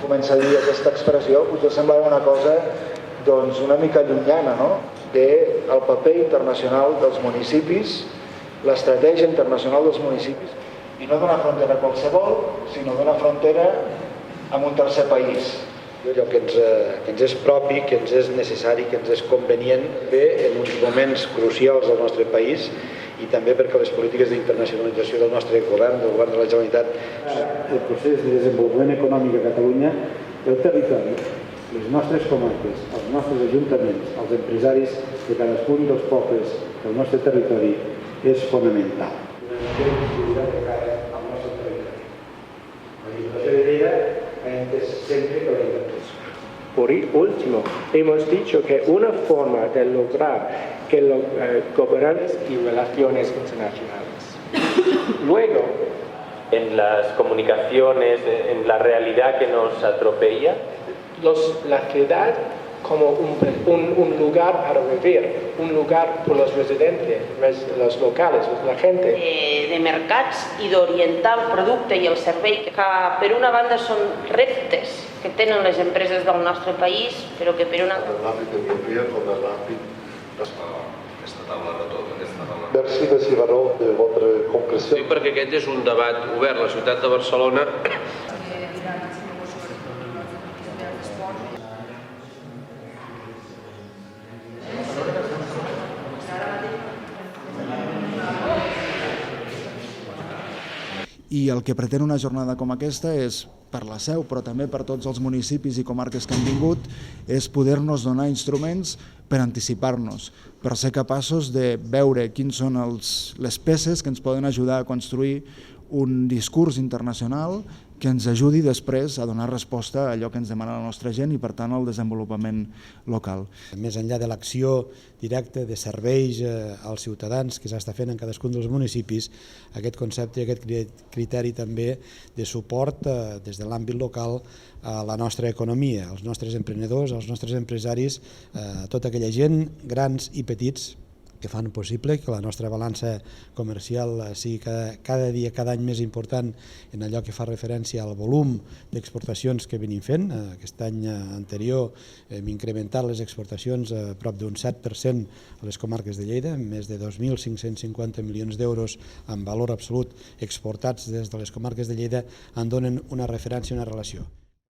Comença a dir aquesta expressió, potser semblava una cosa una mica llunyana, no? Del paper internacional dels municipis, l'estratègia internacional dels municipis, i no d'una frontera qualsevol, sinó d'una frontera amb un tercer país. Allò que ens és propi, que ens és necessari, que ens és convenient, bé en uns moments crucials del nostre país i també perquè les polítiques d'internacionalització del nostre govern, del govern de la Generalitat. El procés de desenvolupament econòmic a Catalunya, el territori, les nostres comarques, els nostres ajuntaments, els empresaris de cadascun dels pobles del nostre territori és fonamental. Por último, hemos dicho que una forma de lograr que la gobernanza y relaciones internacionales. Luego, en las comunicaciones, en la realidad que nos atropella, la ciudad como un lugar para vivir, un lugar por los residentes, los locales, la gente. De mercats i d'orientar el producte i el servei, que per una banda són reptes que tenen les empreses del nostre país, però que per una... L'àmbit europeu com l'àmbit aquesta taula redonda, aquesta taula. Merci, M. Baró, de votre compréhension. Sí, perquè aquest és un debat obert. La ciutat de Barcelona i el que pretén una jornada com aquesta és, per la Seu, però també per tots els municipis i comarques que han vingut, és poder-nos donar instruments per anticipar-nos, per ser capaços de veure quins són les peces que ens poden ajudar a construir un discurs internacional que ens ajudi després a donar resposta a allò que ens demana la nostra gent i, per tant, al desenvolupament local. Més enllà de l'acció directa de serveis als ciutadans que s'està fent en cadascun dels municipis, aquest concepte i aquest criteri també de suport des de l'àmbit local a la nostra economia, als nostres emprenedors, als nostres empresaris, a tota aquella gent, grans i petits, que fan possible que la nostra balança comercial sigui cada dia, cada any més important en allò que fa referència al volum d'exportacions que venim fent. Aquest any anterior hem incrementat les exportacions a prop d'un 7% a les comarques de Lleida, amb més de 2.550 milions d'euros en valor absolut exportats des de les comarques de Lleida, en donen una referència, una relació.